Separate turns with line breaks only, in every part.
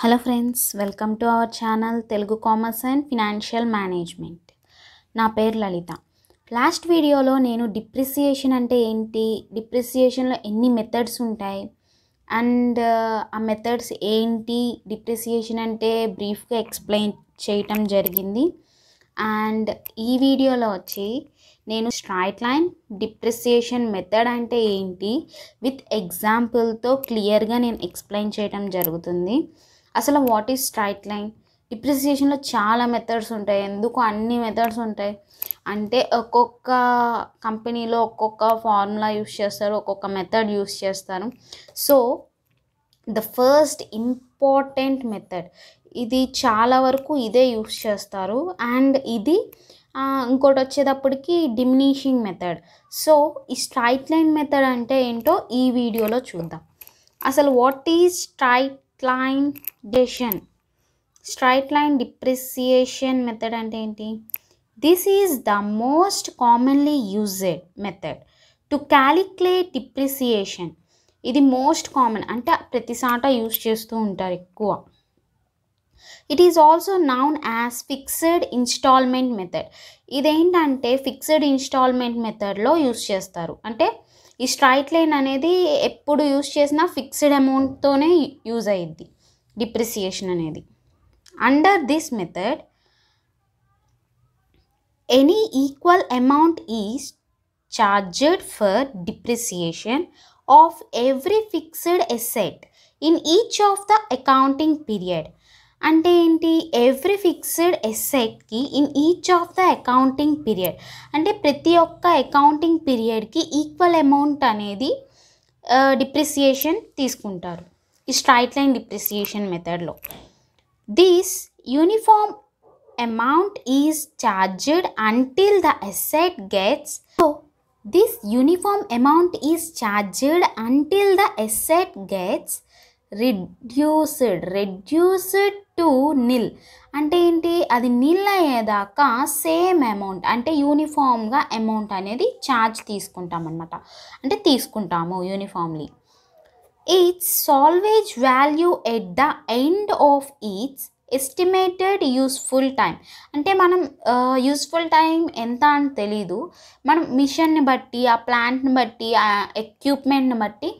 Hello friends, welcome to our channel Telugu commerce and financial management. నా పేరు లలిత. Last వీడియోలో నేను డిప్రిసియేషన్ అంటే ఏంటి, డిప్రిసియేషన్లో ఎన్ని మెథడ్స్ ఉంటాయి అండ్ ఆ మెథడ్స్ ఏంటి, డిప్రిసియేషన్ అంటే బ్రీఫ్గా ఎక్స్ప్లెయిన్ చేయటం జరిగింది. అండ్ ఈ వీడియోలో వచ్చి నేను స్ట్రైట్ లైన్ డిప్రిసియేషన్ మెథడ్ అంటే ఏంటి విత్ ఎగ్జాంపుల్తో క్లియర్గా నేను ఎక్స్ప్లెయిన్ చేయడం జరుగుతుంది. అసలు వాట్ ఈజ్ స్ట్రైట్ లైన్? డిప్రిసియేషన్లో చాలా మెథడ్స్ ఉంటాయి. ఎందుకు అన్ని మెథడ్స్ ఉంటాయి అంటే ఒక్కొక్క కంపెనీలో ఒక్కొక్క ఫార్ములా యూస్ చేస్తారు, ఒక్కొక్క మెథడ్ యూస్ చేస్తారు. So the first important method ఇది, చాలా వరకు ఇదే యూస్ చేస్తారు. అండ్ ఇది ఇంకోటి వచ్చేటప్పటికి డిమినిషింగ్ మెథడ్. సో ఈ స్ట్రైట్ లైన్ మెథడ్ అంటే ఏంటో ఈ వీడియోలో చూద్దాం. అసలు what is straight line depreciation method అంటే ఏంటి? This is the most commonly used method to calculate depreciation. ఇది మోస్ట్ కామన్, అంటే ప్రతిసాట యూజ్ చేస్తూ ఉంటారు ఎక్కువ. It is also known as fixed installment method. ఇదేంటంటే ఫిక్స్డ్ ఇన్స్టాల్మెంట్ మెథడ్లో యూజ్ చేస్తారు. అంటే ఈ స్ట్రైట్ లైన్ అనేది ఎప్పుడు యూజ్ చేసినా ఫిక్స్డ్ అమౌంట్తోనే యూజ్ అయ్యిద్ది డిప్రిసియేషన్ అనేది. Under this method any equal amount is charged for depreciation of every fixed asset in each of the accounting period. అంటే ఏంటి? ఎవ్రీ ఫిక్స్డ్ అసెట్కి in each of the accounting period, అంటే ప్రతి ఒక్క accounting పీరియడ్కి equal amount అనేది depreciation తీసుకుంటారు ఈ స్ట్రైట్ లైన్ డిప్రిసియేషన్ మెథడ్లో. This uniform amount is charged until the asset gets reduced to nil. అంటే ఏంటి? అది నిల్ అయ్యేదాకా సేమ్ అమౌంట్, అంటే యూనిఫామ్గా అమౌంట్ అనేది ఛార్జ్ తీసుకుంటాము uniformly. It's salvage value at the end of it's estimated useful time. అంటే మనం యూస్ఫుల్ టైం ఎంత అని తెలీదు, మనం మిషన్ని బట్టి, ఆ ప్లాంట్ని బట్టి, ఆ ఎక్విప్మెంట్ని బట్టి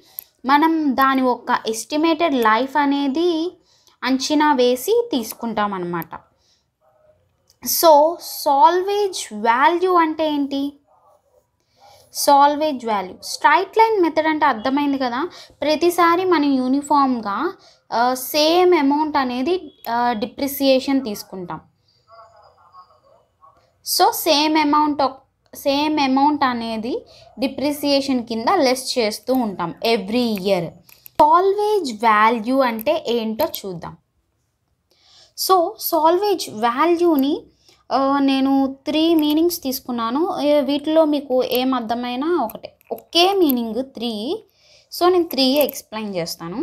మనం దాని ఒక ఎస్టిమేటెడ్ లైఫ్ అనేది అంచనా వేసి తీసుకుంటాం అన్నమాట. సో సాల్వేజ్ వాల్యూ అంటే ఏంటి? Salvage value straight line method అంటే అర్థమైంది కదా. ప్రతిసారి మనం యూనిఫామ్గా సేమ్ అమౌంట్ అనేది డిప్రిసియేషన్ తీసుకుంటాం. సో సేమ్ అమౌంట్ అనేది డిప్రిసియేషన్ కింద లెస్ చేస్తూ ఉంటాం ఎవ్రీ ఇయర్. సాల్వేజ్ వాల్యూ అంటే ఏంటో చూద్దాం. సో సాల్వేజ్ వాల్యూని నేను 3 మీనింగ్స్ తీసుకున్నాను. వీటిలో మీకు ఏం అర్థమైనా ఒకే మీనింగ్ 3. సో నేను 3 ఎక్స్ప్లెయిన్ చేస్తాను.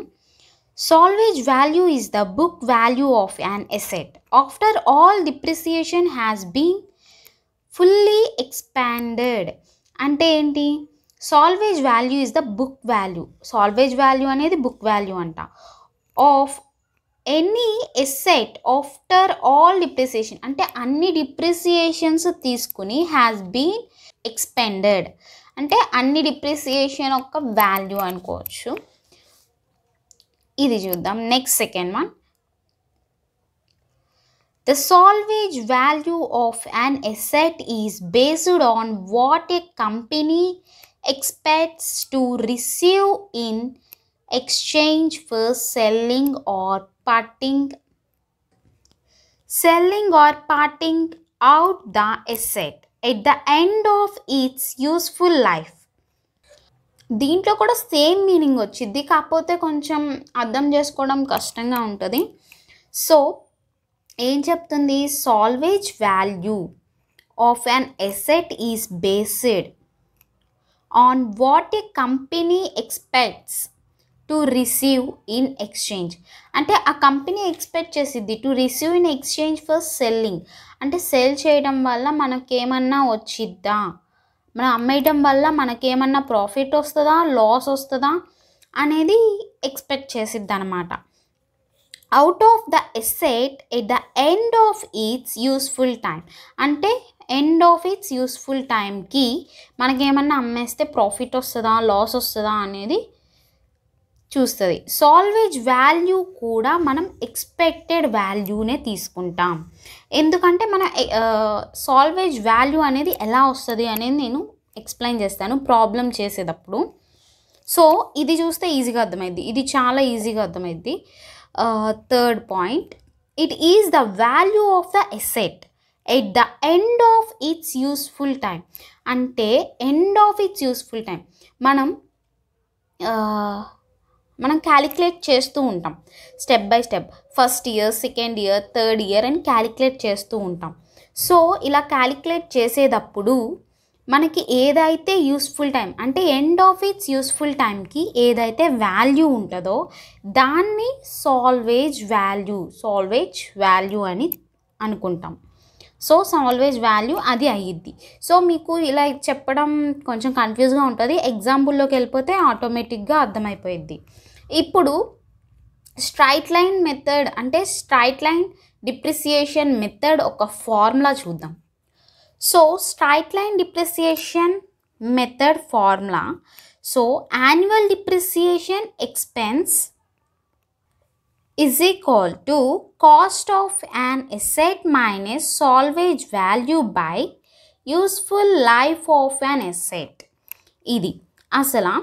Salvage value is the book value of an asset after all depreciation has been fully expanded. అంటే ఏంటి? Salvage value is the book value. Salvage value అనేది బుక్ వాల్యూ అంట. Of any asset after all depreciation, అంటే అన్ని డిప్రిసియేషన్స్ తీసుకుని has been expended, అంటే అన్ని depreciation ఒక వాల్యూ అనుకోవచ్చు. ఇది చూద్దాం. Next second one, the salvage value of an asset is based on what a company expects to receive in exchange for selling or parting out the asset at the end of its useful life. దీంట్లో కూడా same meaning వచ్చింది, కాకపోతే కొంచెం అర్థం చేసుకోవడం కష్టంగా ఉంటుంది. So ఏం చెప్తుంది? Salvage value of an asset is based on what a company expects to receive in exchange. అంటే ఆ కంపెనీ ఎక్స్పెక్ట్ చేసిద్ది to receive in exchange for selling, అంటే సెల్ చేయడం వల్ల మనకేమన్నా వచ్చిద్దా, మనం అమ్మేయడం వల్ల మనకేమన్నా ప్రాఫిట్ వస్తుందా, లాస్ వస్తుందా అనేది ఎక్స్పెక్ట్ చేసిద్ది అనమాట. Out of the asset at the end of its useful time. అంటే ఎండ్ ఆఫ్ ఇట్స్ యూస్ఫుల్ టైంకి మనకేమన్నా అమ్మేస్తే ప్రాఫిట్ వస్తుందా లాస్ వస్తుందా అనేది చూస్తుంది. సాల్వేజ్ వాల్యూ కూడా మనం ఎక్స్పెక్టెడ్ వాల్యూనే తీసుకుంటాం. ఎందుకంటే మన సాల్వేజ్ వాల్యూ అనేది ఎలా వస్తుంది అనేది నేను ఎక్స్ప్లెయిన్ చేస్తాను ప్రాబ్లం చేసేటప్పుడు. సో ఇది చూస్తే ఈజీగా అర్థమైద్ది, ఇది చాలా ఈజీగా అర్థమైద్ది. Third point, it is the value of the asset at the end of its useful time. అంటే end of its useful time మనం క్యాలిక్యులేట్ చేస్తూ ఉంటాం step by step. First year, second year, third year అని calculate చేస్తూ ఉంటాం. So ఇలా calculate చేసేటప్పుడు మనకి ఏదైతే యూస్ఫుల్ టైం అంటే ఎండ్ ఆఫ్ ఇట్స్ యూస్ఫుల్ టైంకి ఏదైతే వాల్యూ ఉంటుందో దాన్ని సాల్వేజ్ వాల్యూ అని అనుకుంటాం. సో సాల్వేజ్ వాల్యూ అది అయ్యిద్ది. సో మీకు ఇలా చెప్పడం కొంచెం కన్ఫ్యూజ్గా ఉంటుంది, ఎగ్జాంపుల్లోకి వెళ్ళిపోతే ఆటోమేటిక్గా అర్థమైపోయిద్ది. ఇప్పుడు స్ట్రైట్ లైన్ మెథడ్ అంటే స్ట్రైట్ లైన్ డిప్రిసియేషన్ మెథడ్ ఒక ఫార్ములా చూద్దాం. So straight line depreciation method formula, so annual depreciation expense is equal to cost of an asset minus salvage value by useful life of an asset. ఇది అసలు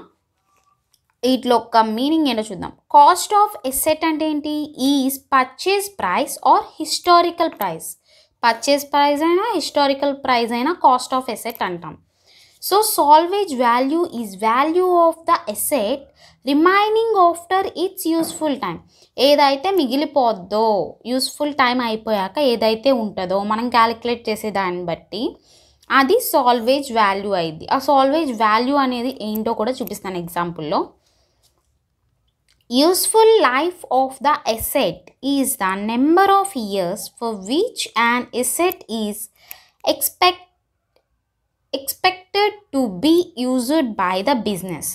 వీటిలో ఒక meaning ఏంటో చూద్దాం. Cost of asset అంటే ఏంటి? Is purchase price or historical price. Purchase price అయినా historical price అయినా కాస్ట్ ఆఫ్ ఎసెట్ అంటాం. So salvage value is value of the asset remaining after its useful time. ఏదైతే మిగిలిపోద్దో యూస్ఫుల్ టైం అయిపోయాక ఏదైతే ఉంటుందో మనం క్యాలిక్యులేట్ చేసే దాన్ని బట్టి అది సాల్వేజ్ వాల్యూ అయింది. ఆ సాల్వేజ్ వాల్యూ అనేది ఏంటో కూడా చూపిస్తాను ఎగ్జాంపుల్లో. Useful life of the asset is the number of years for which an asset is expected to be used by the business.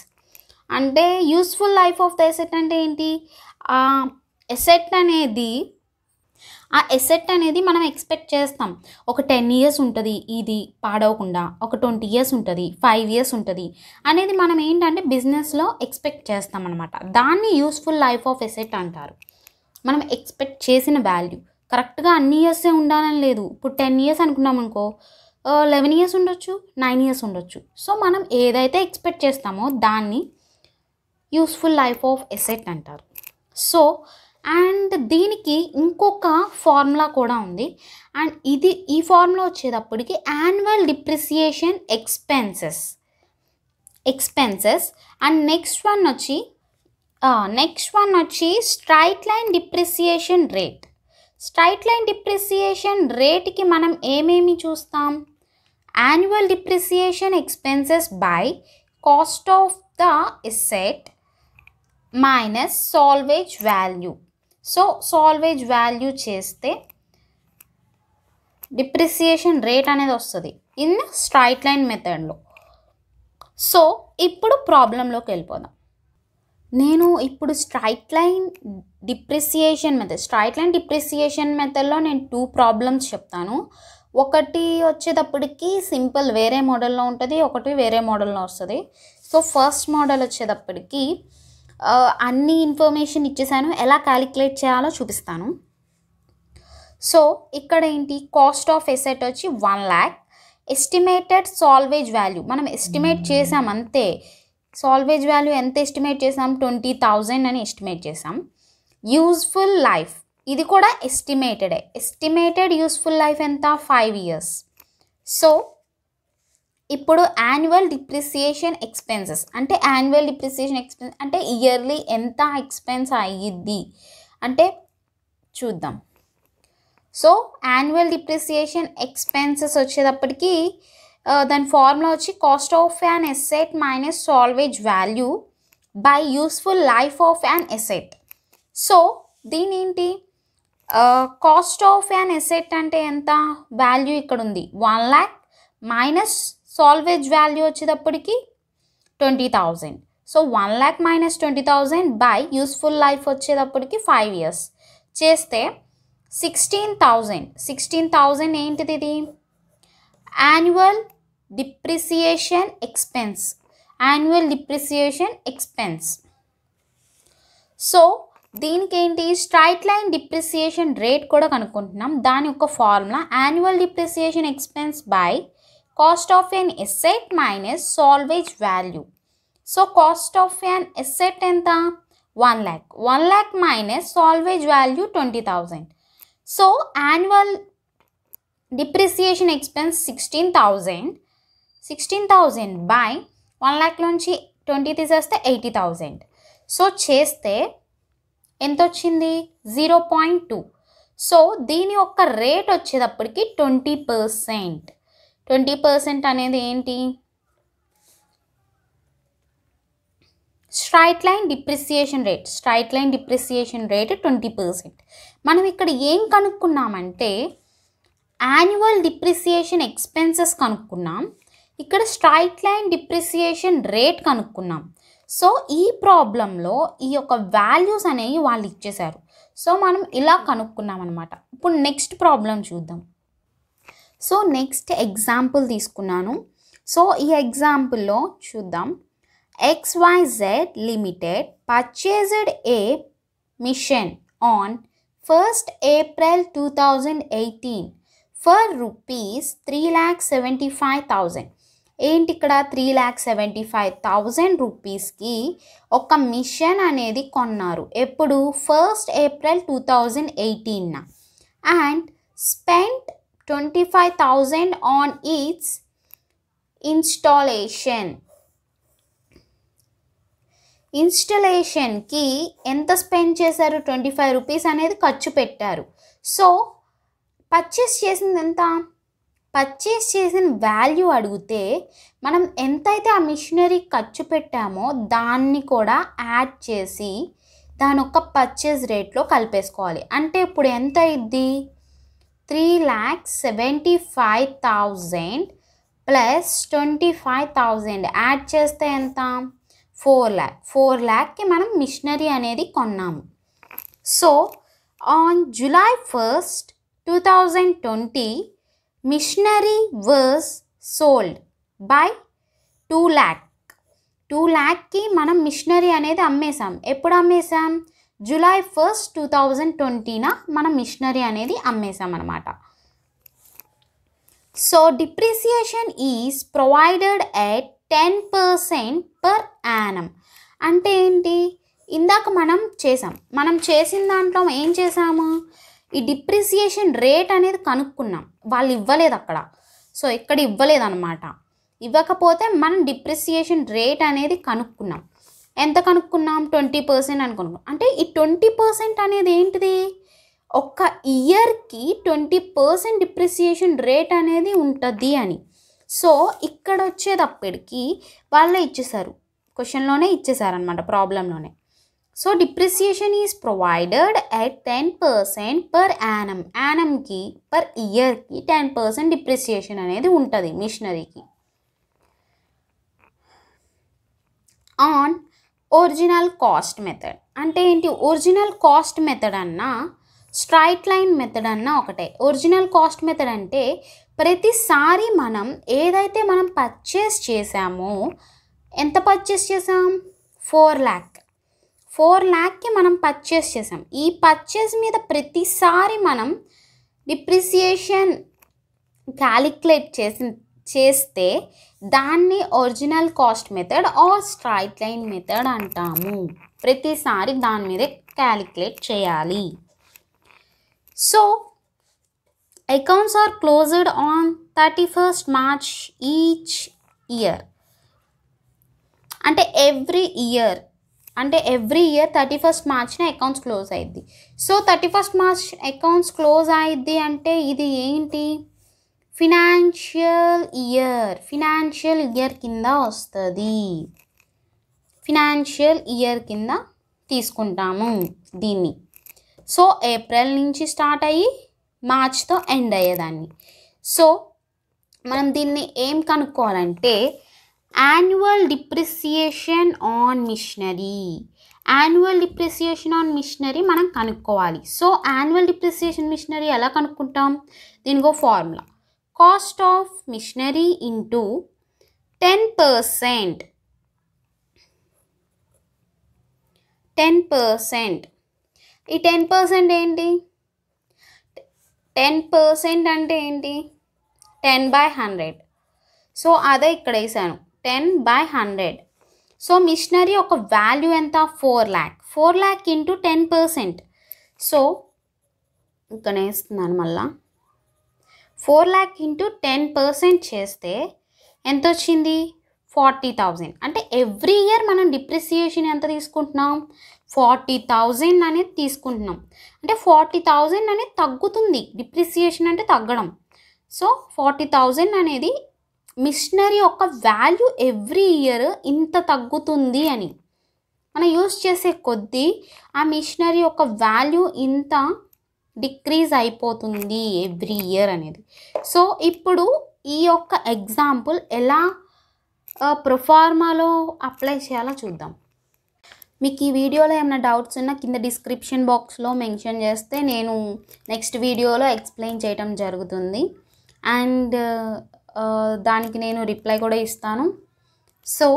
అంటే useful life of the asset అంటే ఏంటి? ఆ ఎసెట్ అనేది మనం ఎక్స్పెక్ట్ చేస్తాం ఒక 10 years ఉంటుంది ఇది పాడవకుండా, ఒక 20 years ఉంటుంది, 5 years ఉంటుంది అనేది మనం ఏంటంటే బిజినెస్లో ఎక్స్పెక్ట్ చేస్తాం అనమాట. దాన్ని యూస్ఫుల్ లైఫ్ ఆఫ్ ఎసెట్ అంటారు. మనం ఎక్స్పెక్ట్ చేసిన వాల్యూ కరెక్ట్గా అన్ని ఇయర్సే ఉండాలని లేదు. ఇప్పుడు 10 years అనుకున్నాం అనుకో, 11 years ఉండొచ్చు, 9 years ఉండొచ్చు. సో మనం ఏదైతే ఎక్స్పెక్ట్ చేస్తామో దాన్ని యూస్ఫుల్ లైఫ్ ఆఫ్ ఎసెట్ అంటారు. సో అండ్ దీనికి ఇంకొక ఫార్ములా కూడా ఉంది. అండ్ ఈ ఫార్ములా వచ్చేటప్పటికి annual depreciation expenses and next one వచ్చి straight line depreciation rate. Straight line depreciation రేట్కి మనం ఏమేమి చూస్తాం? Annual depreciation expenses by cost of the asset minus salvage value. So salvage value చేస్తే డిప్రిసియేషన్ రేట్ అనేది వస్తుంది ఇన్ స్ట్రైట్ లైన్ మెథడ్లో. So ఇప్పుడు ప్రాబ్లంలోకి వెళ్ళిపోదాం. నేను ఇప్పుడు స్ట్రైట్ లైన్ డిప్రిసియేషన్ మెథడ్లో నేను 2 ప్రాబ్లమ్స్ చెప్తాను. ఒకటి వచ్చేటప్పటికి సింపుల్ వేరే మోడల్లో ఉంటుంది, ఒకటి వేరే మోడల్లో వస్తుంది. సో ఫస్ట్ మోడల్ వచ్చేటప్పటికి అన్ని ఇన్ఫర్మేషన్ ఇచ్చేసాను, ఎలా క్యాలిక్యులేట్ చేయాలో చూపిస్తాను. సో ఇక్కడ ఏంటి? కాస్ట్ ఆఫ్ ఎసెట్ వచ్చి 1 lakh, ఎస్టిమేటెడ్ సాల్వేజ్ వాల్యూ మనం ఎస్టిమేట్ చేసాం అంతే. సాల్వేజ్ వాల్యూ ఎంత ఎస్టిమేట్ చేసాం? 20,000 అని ఎస్టిమేట్ చేసాం. యూస్ఫుల్ లైఫ్ ఇది కూడా ఎస్టిమేటెడ్ యూస్ఫుల్ లైఫ్ ఎంత? 5 years. సో ఇప్పుడు యాన్యువల్ డిప్రిసియేషన్ ఎక్స్పెన్సెస్ అంటే అంటే ఇయర్లీ ఎంత ఎక్స్పెన్స్ అయ్యిద్ది అంటే చూద్దాం. సో యాన్యువల్ డిప్రిసియేషన్ ఎక్స్పెన్సెస్ వచ్చేటప్పటికి దాని ఫార్ములా వచ్చి cost of an asset minus salvage value by useful life of an asset. So దీని ఏంటి? కాస్ట్ ఆఫ్ యాన్ ఎసెట్ అంటే ఎంత? వాల్యూ ఇక్కడ ఉంది 1 lakh మైనస్ సాల్వేజ్ వాల్యూ వచ్చేటప్పటికి 20,000. So 1 lakh minus 20,000 by useful life వచ్చేటప్పటికి 5 years. చేస్తే 16,000 ఏంటిది ఇది యాన్యువల్ డిప్రిసియేషన్ ఎక్స్పెన్స్. సో దీనికి ఏంటి స్ట్రైట్ లైన్ డిప్రిసియేషన్ రేట్ కూడా కనుక్కుంటున్నాం. దాని యొక్క formula annual depreciation expense by cost of an asset minus salvage value. So cost of an asset ఎంత 1 lakh minus salvage value 20,000. So annual depreciation expense 16,000 by 1 lakh నుంచి 20 తీసేస్తే 80,000. So చేస్తే ఎంత వచ్చింది 0.2. సో దీని యొక్క రేట్ వచ్చేటప్పటికి 20%. 20% అనేది ఏంటి స్ట్రైట్ లైన్ డిప్రిసియేషన్ రేట్ 20%. మనం ఇక్కడ ఏం కనుక్కున్నామంటే యాన్యువల్ డిప్రిసియేషన్ ఎక్స్పెన్సెస్ కనుక్కున్నాం, ఇక్కడ స్ట్రైట్ లైన్ డిప్రిసియేషన్ రేట్ కనుక్కున్నాం. సో ఈ ప్రాబ్లంలో ఈ యొక్క వాల్యూస్ అనేవి వాళ్ళు ఇచ్చేశారు. సో మనం ఇలా కనుక్కున్నాం అనమాట. ఇప్పుడు నెక్స్ట్ ప్రాబ్లం చూద్దాం. సో నెక్స్ట్ ఎగ్జాంపుల్ తీసుకున్నాను. సో ఈ ఎగ్జాంపుల్లో చూద్దాం. XYZ Limited purchased a machine on 1st April 2018 for rupees 3,75,000. ఏంటి ఇక్కడ 3,75,000 రూపీస్కి ఒక మిషన్ అనేది కొన్నారు. ఎప్పుడు 1st April 2018 and spent 25,000 on its ఇన్స్టలేషన్కి ఎంత స్పెండ్ చేశారు 25 రూపీస్ అనేది ఖర్చు పెట్టారు. సో పర్చేస్ చేసింది ఎంత, పర్చేస్ చేసిన వాల్యూ అడిగితే మనం ఎంతైతే ఆ మిషనరీ ఖర్చు పెట్టామో దాన్ని కూడా యాడ్ చేసి దాని యొక్క పర్చేస్ రేట్లో కలిపేసుకోవాలి. అంటే ఇప్పుడు ఎంత అయింది 3,75,000 ప్లస్ 25,000 యాడ్ చేస్తే ఎంత 4 lakh. 4 lakhకి మనం మిషనరీ అనేది కొన్నాము. So on July 1st 2020 machinery was sold by 2 lakh. 2 lakhకి మనం మిషనరీ అనేది అమ్మేసాం. ఎప్పుడు అమ్మేసాం July 1st 2020 మనం మిషనరీ అనేది అమ్మేసాం అనమాట. So depreciation is provided at 10% per annum. అంటే ఏంటి ఇందాక మనం చేసిన దాంట్లో ఏం చేసాము ఈ డిప్రిసియేషన్ రేట్ అనేది కనుక్కున్నాం. వాళ్ళు ఇవ్వలేదు అక్కడ. సో ఇక్కడ ఇవ్వలేదన్నమాట. ఇవ్వకపోతే మనం డిప్రిసియేషన్ రేట్ అనేది కనుక్కున్నాం. ఎంత కనుక్కున్నాం 20% అనుకున్నాం. అంటే ఈ 20% అనేది ఏంటిది ఒక్క ఇయర్కి 20% డిప్రిసియేషన్ రేట్ అనేది ఉంటుంది అని. సో ఇక్కడ వచ్చేటప్పటికి వాళ్ళే ఇచ్చేసారు, క్వశ్చన్లోనే ఇచ్చేసారనమాట, ప్రాబ్లంలోనే. So depreciation is provided at 10% per annum. యానమ్కి పర్ ఇయర్కి 10% డిప్రిసియేషన్ అనేది ఉంటుంది మిషనరీకి. On original cost method. అంటే ఏంటి ఒరిజినల్ కాస్ట్ మెథడ్ అన్నా స్ట్రైట్ లైన్ మెథడ్ అన్నా ఒకటే. ఒరిజినల్ కాస్ట్ మెథడ్ అంటే ప్రతిసారి మనం ఏదైతే మనం పర్చేస్ చేసామో, ఎంత పర్చేస్ చేసాం 4 lakh. 4 lakhకి మనం పర్చేస్ చేసాం. ఈ పర్చేస్ మీద ప్రతిసారి మనం డిప్రిసియేషన్ క్యాలిక్యులేట్ చేస్తే దాన్ని original cost method or straight line method అంటాము. ప్రతిసారి దాని మీద క్యాలిక్యులేట్ చేయాలి. So accounts are closed on 31st March each year. అంటే ఎవ్రీ ఇయర్ 31st Marchన అకౌంట్స్ క్లోజ్ అయ్యిద్ది. So 31st March accounts close అయ్యిద్ది అంటే ఇది ఏంటి ఫినాన్షియల్ ఇయర్ కింద వస్తుంది. ఫినాన్షియల్ ఇయర్ కింద తీసుకుంటాము దీన్ని. సో ఏప్రిల్ నుంచి స్టార్ట్ అయ్యి మార్చ్తో ఎండ్ అయ్యేదాన్ని. సో మనం దీన్ని ఏం కనుక్కోవాలంటే annual depreciation on machinery. Annual depreciation on machinery మనం కనుక్కోవాలి. సో యాన్యువల్ డిప్రిసియేషన్ మిషనరీ ఎలా కనుక్కుంటాం? దీనికో formula, cost of machinery into 10%. 10%. ఈ 10% ఏంటి? 10% అంటే ఏంటి? 10/100. సో అదే ఇక్కడ వేసాను, 10/100. సో మిషనరీ ఒక వాల్యూ ఎంత? 4 lakh. 4 lakh into 10%. సో ఇక్కడ వేస్తున్నాను మళ్ళా, 4 lakh ఇంటూ 10% చేస్తే ఎంత వచ్చింది? 40,000. అంటే ఎవ్రీ ఇయర్ మనం డిప్రిసియేషన్ ఎంత తీసుకుంటున్నాం? 40,000 అనేది తీసుకుంటున్నాం. అంటే 40,000 అనేది తగ్గుతుంది. డిప్రిసియేషన్ అంటే తగ్గడం. సో 40,000 అనేది మిషనరీ యొక్క వాల్యూ ఎవ్రీ ఇయర్ ఇంత తగ్గుతుంది అని. మనం యూజ్ చేసే కొద్దీ ఆ మిషనరీ యొక్క వాల్యూ ఇంత డిక్రీజ్ అయిపోతుంది ఎవ్రీ ఇయర్ అనేది. సో ఇప్పుడు ఈ యొక్క ఎగ్జాంపుల్ ఎలా ప్రొఫార్మాలో అప్లై చేయాలో చూద్దాం. మీకు ఈ వీడియోలో ఏమైనా డౌట్స్ ఉన్నా కింద డిస్క్రిప్షన్ బాక్స్లో మెన్షన్ చేస్తే నేను నెక్స్ట్ వీడియోలో ఎక్స్ప్లెయిన్ చేయడం జరుగుతుంది. అండ్ దానికి నేను రిప్లై కూడా ఇస్తాను. సో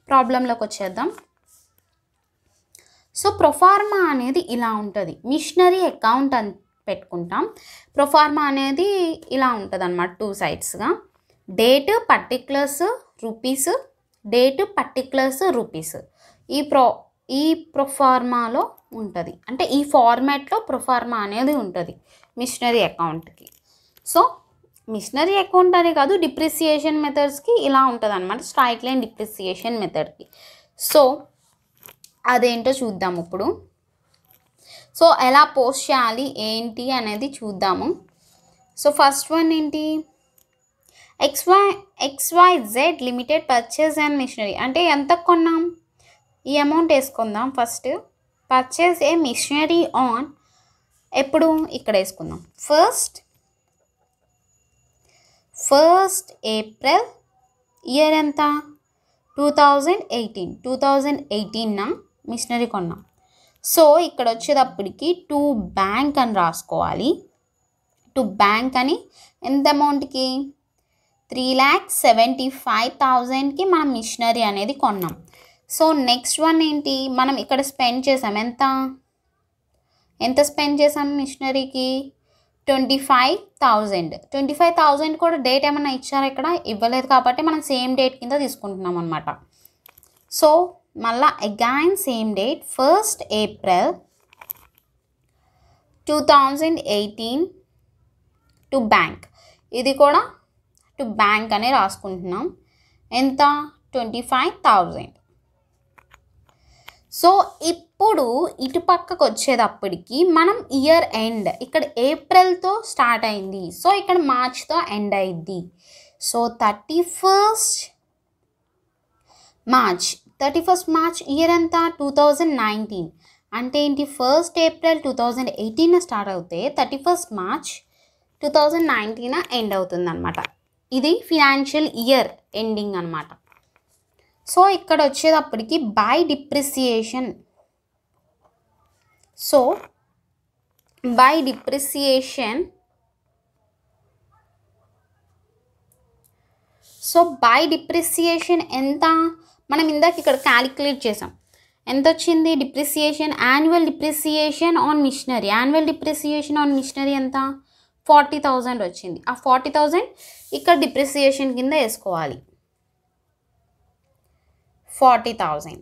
ప్రాబ్లంలోకి వచ్చేద్దాం. సో ప్రొఫార్మా అనేది ఇలా ఉంటుంది. మిషనరీ అకౌంట్ అని పెట్టుకుంటాం. ప్రొఫార్మా అనేది ఇలా ఉంటుంది అన్నమాట, 2 సైడ్స్గా. Date particulars rupees, date particulars rupees. ఈ ప్రొఫార్మాలో ఉంటుంది. అంటే ఈ ఫార్మాట్లో ప్రొఫార్మా అనేది ఉంటుంది మిషనరీ అకౌంట్కి. సో మిషనరీ అకౌంట్ అనే కాదు, డిప్రిసియేషన్ మెథడ్స్కి ఇలా ఉంటుంది అనమాట, స్ట్రైట్ లైన్ డిప్రిసియేషన్ మెథడ్కి. సో అదేంటో చూద్దాం ఇప్పుడు. సో ఎలా పోస్ట్ చేయాలి ఏంటి అనేది చూద్దాము. సో ఫస్ట్ వన్ ఏంటి? XYZ limited purchase and machinery. అంటే ఎంత కొన్నాం? ఈ అమౌంట్ వేసుకుందాం. First purchase a machinery on, ఎప్పుడు ఇక్కడ వేసుకుందాం, 1st April, ఇయర్ ఎంత? 2018 మిషనరీ కొన్నాం. సో ఇక్కడ వచ్చేటప్పటికి టు బ్యాంక్ అని రాసుకోవాలి. టు బ్యాంక్ అని ఎంత అమౌంట్కి? 3,75,000కి మనం మిషనరీ అనేది కొన్నాం. సో నెక్స్ట్ వన్ ఏంటి? మనం ఇక్కడ స్పెండ్ చేసాం. ఎంత స్పెండ్ చేసాం మిషనరీకి? 25,000. 25,000 కూడా డేట్ ఏమన్నా ఇచ్చారా? ఇక్కడ ఇవ్వలేదు కాబట్టి మనం సేమ్ డేట్ కింద తీసుకుంటున్నాం అనమాట. సో మళ్ళా again same date, 1st April 2018 to bank. ఇది కూడా టు బ్యాంక్ అనే రాసుకుంటున్నాం. ఎంత? 25,000. సో ఇప్పుడు ఇటు పక్కకు వచ్చేటప్పటికి మనం ఇయర్ ఎండ్, ఇక్కడ ఏప్రిల్తో స్టార్ట్ అయింది. సో ఇక్కడ మార్చ్తో ఎండ్ అయింది. సో 31st మార్చ్ ఇయర్ ఎంత? 2019. అంటే ఏంటి? 1st April 2018 స్టార్ట్ అవుతే 31st March 2019 ఎండ్ అవుతుంది అనమాట. ఇది ఫినాన్షియల్ ఇయర్ ఎండింగ్ అనమాట. సో ఇక్కడ వచ్చేటప్పటికి by depreciation. So by depreciation ఎంత? మనం ఇందాక ఇక్కడ క్యాలిక్యులేట్ చేసాం. ఎంత వచ్చింది depreciation? Annual depreciation on machinery. Annual depreciation on machinery ఎంత? 40,000 వచ్చింది. ఆ 40,000 ఇక్కడ డిప్రిసియేషన్ కింద వేసుకోవాలి, 40,000.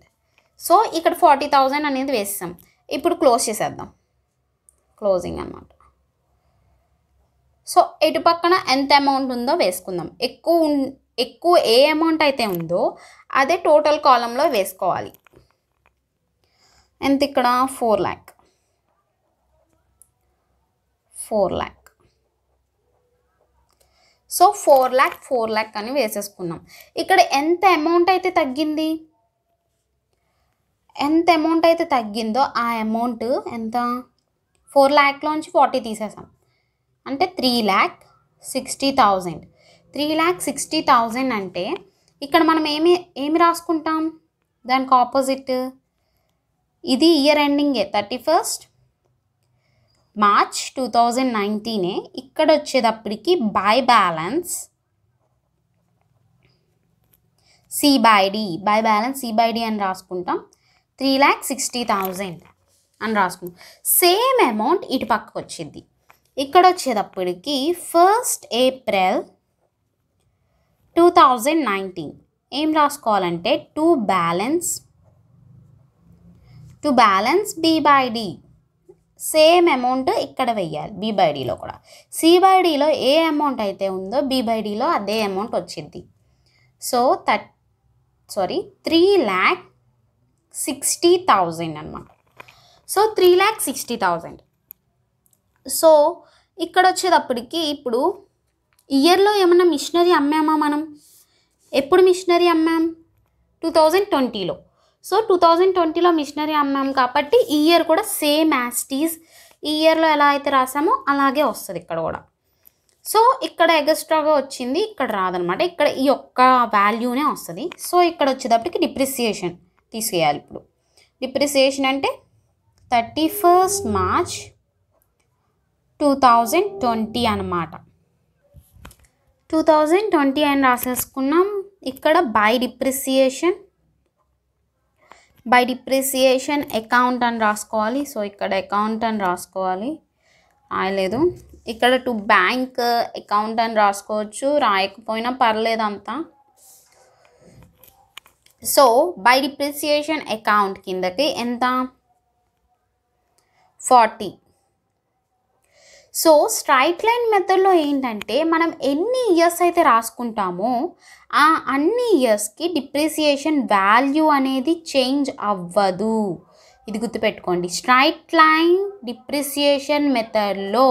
సో ఇక్కడ 40,000 అనేది వేస్తాం. ఇప్పుడు క్లోజ్ చేసేద్దాం, క్లోజింగ్ అన్నమాట. సో ఇటు పక్కన ఎంత అమౌంట్ ఉందో వేసుకుందాం. ఎక్కువ ఏ అమౌంట్ అయితే ఉందో అదే టోటల్ కాలంలో వేసుకోవాలి. ఎంత ఇక్కడ? 4 lakh. సో 4 lakh అని వేసేసుకున్నాం. ఇక్కడ ఎంత అమౌంట్ అయితే తగ్గిందో ఆ అమౌంట్ ఎంత? 4 lakhలోంచి 40 తీసేసాం. అంటే 3,60,000. 3,60,000 అంటే ఇక్కడ మనం ఏమి రాసుకుంటాం? దానికి ఆపోజిట్ ఇది ఇయర్ ఎండింగే 31st మార్చ్ 2019. ఇక్కడ వచ్చేటప్పటికి by balance by balance C/D అని రాసుకుంటాం. 3,60,000 అని రాసుకుంటాం. సేమ్ అమౌంట్ ఇటు పక్కకు వచ్చింది. ఇక్కడ వచ్చేటప్పటికి 1st April 2019 ఏం రాసుకోవాలంటే to balance B/D. Same amount ఇక్కడ వెయ్యాలి B/Dలో కూడా. C/Dలో ఏ అమౌంట్ అయితే ఉందో B/Dలో అదే అమౌంట్ వచ్చింది. సో 3,60,000 అనమాట. సో 3,60,000. సో ఇక్కడ వచ్చేటప్పటికి ఇప్పుడు ఇయర్లో ఏమన్నా మిషనరీ అమ్మామా మనం? ఎప్పుడు మిషనరీ అమ్మాం? 2020లో. సో 2020లో మిషనరీ అమ్మాం కాబట్టి ఈ ఇయర్ కూడా సేమ్ యాస్టీస్ ఈ ఇయర్లో ఎలా అయితే రాసామో అలాగే వస్తుంది ఇక్కడ కూడా. సో ఇక్కడ ఎక్స్ట్రాగా వచ్చింది, ఇక్కడ రాదనమాట. ఇక్కడ ఈ ఒక్క వాల్యూనే వస్తుంది. సో ఇక్కడ వచ్చేటప్పటికి డిప్రిసియేషన్ తీసేయాలి. ఇప్పుడు డిప్రిసియేషన్ అంటే 31st March 2020 అనమాట. 2020 అని రాసేసుకున్నాం. ఇక్కడ బై డిప్రిసియేషన్ అకౌంట్ అని రాసుకోవాలి. సో ఇక్కడ అకౌంట్ అని రాసుకోవాలి, రాయలేదు. ఇక్కడ టు బ్యాంక్ అకౌంట్ అని రాసుకోవచ్చు, రాయకపోయినా పర్లేదు అంతా. సో బై డిప్రిసియేషన్ అకౌంట్ కిందకి ఎంత? 40. సో స్ట్రైట్ లైన్ మెథడ్లో ఏంటంటే మనం ఎన్ని ఇయర్స్ అయితే రాసుకుంటామో ఆ అన్ని ఇయర్స్కి డిప్రిసియేషన్ వాల్యూ అనేది చేంజ్ అవ్వదు. ఇది గుర్తుపెట్టుకోండి. స్ట్రైట్ లైన్ డిప్రిసియేషన్ మెథడ్లో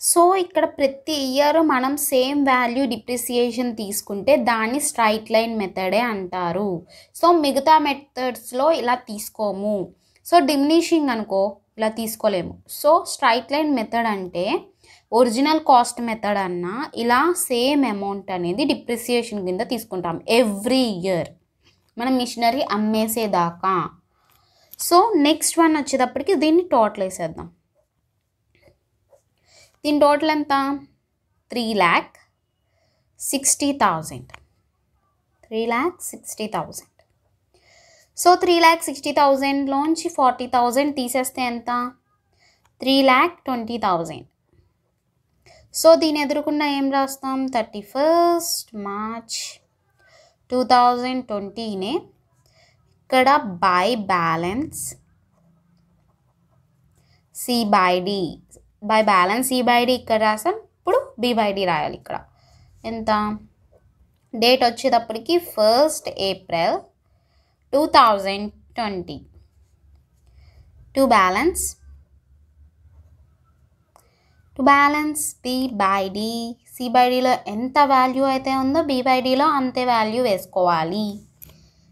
సో ఇక్కడ ప్రతి ఇయర్ మనం సేమ్ వాల్యూ డిప్రిసియేషన్ తీసుకుంటే దాన్ని స్ట్రైట్ లైన్ మెథడే అంటారు. సో మిగతా మెథడ్స్లో ఇలా తీసుకోము. సో డిమినిషింగ్ అనుకో ఇలా తీసుకోలేము. సో స్ట్రైట్ లైన్ మెథడ్ అంటే ఒరిజినల్ కాస్ట్ మెథడ్ అన్నా ఇలా సేమ్ అమౌంట్ అనేది డిప్రిసియేషన్ కింద తీసుకుంటాం ఎవ్రీ ఇయర్ మనం మిషనరీ అమ్మేసేదాకా. సో నెక్స్ట్ వన్ వచ్చేటప్పటికి దీన్ని టోటల్ వేసేద్దాం. దీని టోటల్ ఎంత? 3,60,000. 3,60,000. సో 3,60,000లోంచి 40,000 తీసేస్తే ఎంత? 3,20,000. సో దీని ఎదురుకుండా ఏం రాస్తాం? 31st March 2020నే ఇక్కడ by balance C/D. By balance C/D ఇక్కడ రాసాం. ఇప్పుడు B/D రాయాలి. ఇక్కడ ఎంత? డేట్ వచ్చేటప్పటికి 1st April 2020. To balance B/D. C/Dలో ఎంత వాల్యూ అయితే ఉందో B/Dలో అంతే వాల్యూ వేసుకోవాలి.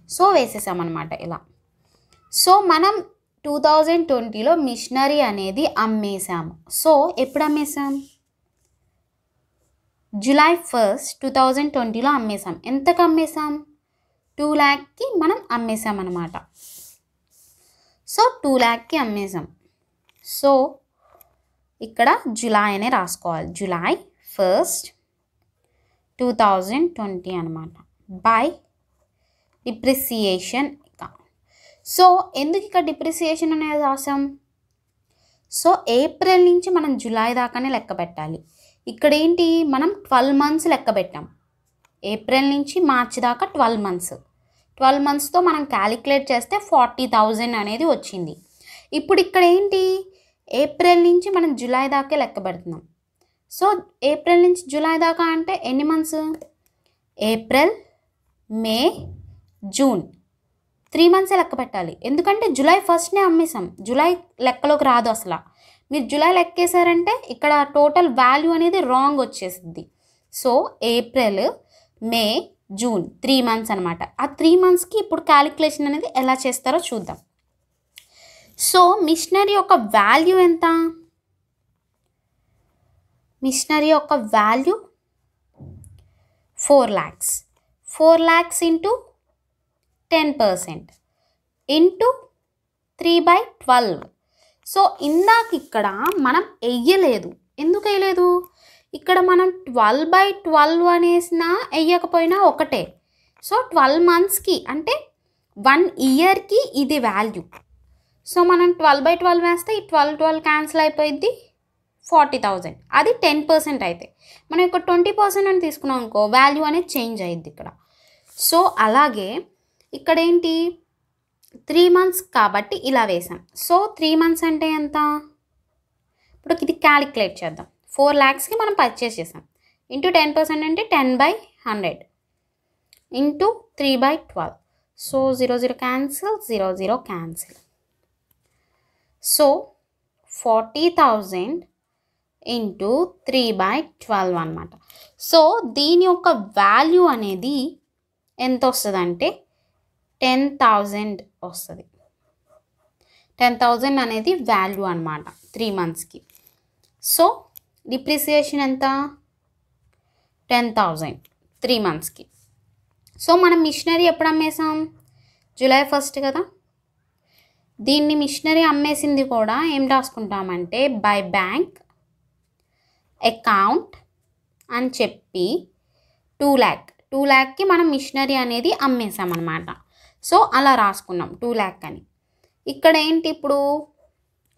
సో వేసేసామన్నమాట ఇలా. సో మనం 2020లో మిషనరీ అనేది అమ్మేసాము. సో ఎప్పుడు అమ్మేసాం? July 1st 2020లో అమ్మేసాం. ఎంతకు అమ్మేసాం? 2 lakhకి మనం అమ్మేసాం అన్నమాట. సో 2 lakhకి అమ్మేసాం. సో ఇక్కడ జూలై అనే రాసుకోవాలి. July 1st 2020 అనమాట. By depreciation. సో ఎందుకు ఇక్కడ డిప్రిసియేషన్ అనేది రాసాం? సో ఏప్రిల్ నుంచి మనం జూలై దాకానే లెక్క పెట్టాలి. ఇక్కడ ఏంటి, మనం 12 months లెక్క పెట్టాం. ఏప్రిల్ నుంచి మార్చి దాకా 12 months. 12 monthsతో మనం క్యాలిక్యులేట్ చేస్తే 40,000 అనేది వచ్చింది. ఇప్పుడు ఇక్కడ ఏంటి, ఏప్రిల్ నుంచి మనం జూలై దాకా లెక్క పెడుతున్నాం. సో ఏప్రిల్ నుంచి జూలై దాకా అంటే ఎన్ని మంత్స్? ఏప్రిల్, మే, జూన్ 3 months లెక్క పెట్టాలి. ఎందుకంటే జూలై 1stనే అమ్మేసాం. జూలై లెక్కలోకి రాదు అసలు. మీరు జూలై లెక్కేసారంటే ఇక్కడ టోటల్ వాల్యూ అనేది రాంగ్ వచ్చేసింది. సో ఏప్రిల్, మే, జూన్ 3 months అనమాట. ఆ 3 monthsకి ఇప్పుడు క్యాలిక్యులేషన్ అనేది ఎలా చేస్తారో చూద్దాం. సో మిషనరీ యొక్క వాల్యూ ఎంత? మిషనరీ యొక్క value 4 lakhs. 4 lakhs into 10%. Into 3/12. So ఇందాక ఇక్కడ మనం వెయ్యలేదు. ఎందుకు వేయలేదు? ఇక్కడ మనం 12/12 అనేసినా వేయకపోయినా ఒకటే. సో 12 మంత్స్కి అంటే 1 ఇయర్కి ఇది వాల్యూ. సో మనం 12/12 వేస్తే ఈ 12 క్యాన్సిల్ అయిపోయింది, 40,000. అది 10% అయితే. మనం ఇక్కడ 20% అని తీసుకున్నాం అనుకో, వాల్యూ అనేది చేంజ్ అయ్యిద్ది ఇక్కడ. సో అలాగే ఇక్కడ ఏంటి, 3 మంత్స్ కాబట్టి ఇలా వేసాం. సో 3 మంత్స్ అంటే ఎంత? ఇప్పుడు ఇది క్యాలిక్యులేట్ చేద్దాం. 4 lakhsకి మనం పర్చేస్ చేసాం. ఇంటూ 10% అంటే 10/100 into 3/12. So 0 cancel, 0 cancel. So 40,000 into 3/12 అనమాట. సో దీని యొక్క వాల్యూ అనేది ఎంత వస్తుంది అంటే 10,000 వస్తుంది. 10,000 అనేది వాల్యూ అనమాట 3 మంత్స్కి. సో డిప్రిసియేషన్ ఎంత? 10,000 3 మంత్స్కి. సో మనం మిషనరీ ఎప్పుడు అమ్మేసాం? July 1 కదా. దీన్ని మిషనరీ అమ్మేసింది కూడా ఏం రాసుకుంటామంటే బై బ్యాంక్ అకౌంట్ అని చెప్పి 2 lakh మనం మిషనరీ అనేది అమ్మేసామన్నమాట. సో అలా రాసుకున్నాం 2 lakh అని. ఇక్కడ ఏంటి, ఇప్పుడు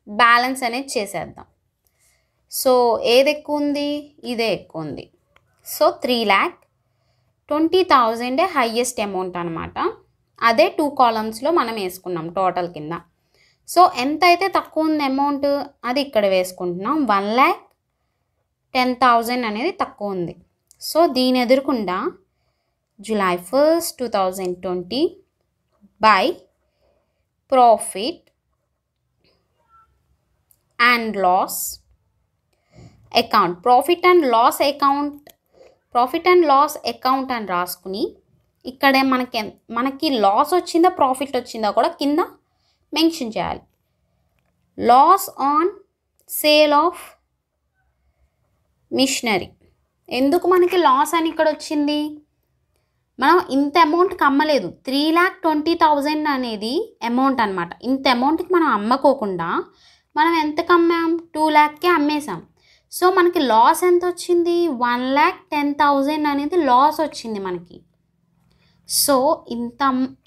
బ్యాలెన్స్ అనేది చేసేద్దాం. సో ఏది ఎక్కువ ఉంది? ఇదే ఎక్కువ ఉంది. సో 3,20,000 హైయెస్ట్ అమౌంట్ అనమాట. అదే 2 columnsలో మనం వేసుకున్నాం టోటల్ కింద. సో ఎంత అయితే తక్కువ ఉంది అమౌంట్ అది ఇక్కడ వేసుకుంటున్నాం. 1,10,000 అనేది తక్కువ ఉంది. సో దీని ఎదురుకుండా July 1, 2020 by profit and loss account. Profit and loss account అని రాసుకుని ఇక్కడే మనకి లాస్ వచ్చిందా ప్రాఫిట్ వచ్చిందా కూడా కింద మెన్షన్ చేయాలి. Loss on sale of machinery. ఎందుకు మనకి లాస్ అని ఇక్కడ వచ్చింది? మనం ఇంత అమౌంట్కి అమ్మలేదు. 3,20,000 అనేది అమౌంట్ అనమాట. ఇంత అమౌంట్కి మనం అమ్మకోకుండా మనం ఎంతకు అమ్మాం? 2 lakhకే అమ్మేసాం. సో మనకి లాస్ ఎంత వచ్చింది? 1,10,000 అనేది లాస్ వచ్చింది మనకి. సో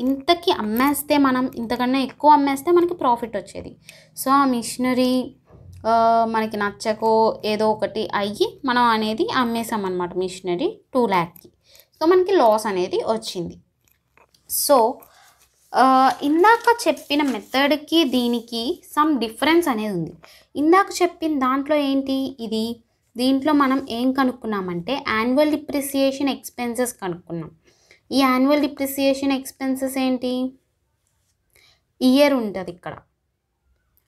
ఇంతకి అమ్మేస్తే మనం ఇంతకన్నా ఎక్కువ అమ్మేస్తే మనకి ప్రాఫిట్ వచ్చేది. సో ఆ మిషనరీ మనకి నచ్చకో ఏదో ఒకటి అయ్యి మనం అనేది అమ్మేసామన్నమాట మిషనరీ 2 lakhకి. సో మనకి లాస్ అనేది వచ్చింది. సో ఇందాక చెప్పిన మెథడ్కి దీనికి సమ్ డిఫరెన్స్ అనేది ఉంది. ఇందాక చెప్పిన దాంట్లో ఏంటి ఇది, దీంట్లో మనం ఏం కనుక్కున్నామంటే యాన్యువల్ డిప్రిసియేషన్ ఎక్స్పెన్సెస్ కనుక్కున్నాం. ఈ యాన్యువల్ డిప్రిసియేషన్ ఎక్స్పెన్సెస్ ఏంటి, ఇయర్ ఉంటుంది ఇక్కడ,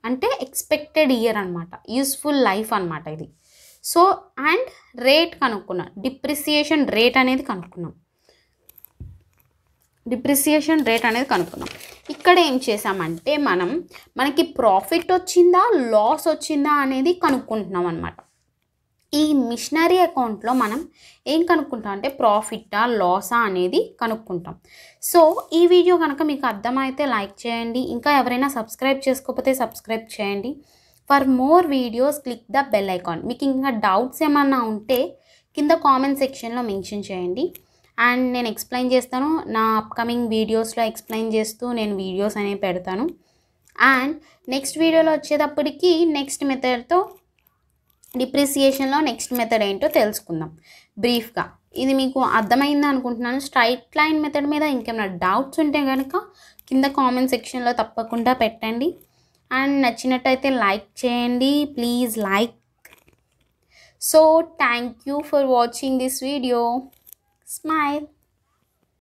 అంటే ఎక్స్పెక్టెడ్ ఇయర్ అనమాట, యూస్ఫుల్ లైఫ్ అనమాట ఇది. సో అండ్ రేట్ కనుక్కున్నాం, డిప్రిసియేషన్ రేట్ అనేది కనుక్కున్నాం. ఇక్కడ ఏం చేసామంటే మనకి ప్రాఫిట్ వచ్చిందా లాస్ వచ్చిందా అనేది కనుక్కుంటున్నాం అనమాట. ఈ మిషనరీ అకౌంట్లో మనం ఏం కనుక్కుంటాం అంటే ప్రాఫిట్టా లాసా అనేది కనుక్కుంటాం. సో ఈ వీడియో కనుక మీకు అర్థమైతే లైక్ చేయండి. ఇంకా ఎవరైనా సబ్స్క్రైబ్ చేసుకోకపోతే సబ్స్క్రైబ్ చేయండి. For more videos click the bell icon. మీకు ఇంకా డౌట్స్ ఏమన్నా ఉంటే కింద కామెంట్ సెక్షన్లో మెన్షన్ చేయండి అండ్ నేను ఎక్స్ప్లెయిన్ చేస్తాను. నా అప్కమింగ్ వీడియోస్లో ఎక్స్ప్లెయిన్ చేస్తూ నేను వీడియోస్ అనేవి పెడతాను. అండ్ నెక్స్ట్ వీడియోలో వచ్చేటప్పటికి నెక్స్ట్ మెథడ్తో డిప్రిసియేషన్లో నెక్స్ట్ మెథడ్ ఏంటో తెలుసుకుందాం బ్రీఫ్గా. ఇది మీకు అర్థమైంది అనుకుంటున్నాను. స్ట్రైట్ లైన్ మెథడ్ మీద ఇంకేమైనా డౌట్స్ ఉంటే కనుక కింద కామెంట్ సెక్షన్లో తప్పకుండా పెట్టండి. అండ్ నచ్చినట్టయితే లైక్ చేయండి, please like. So thank you for watching this video. Smile.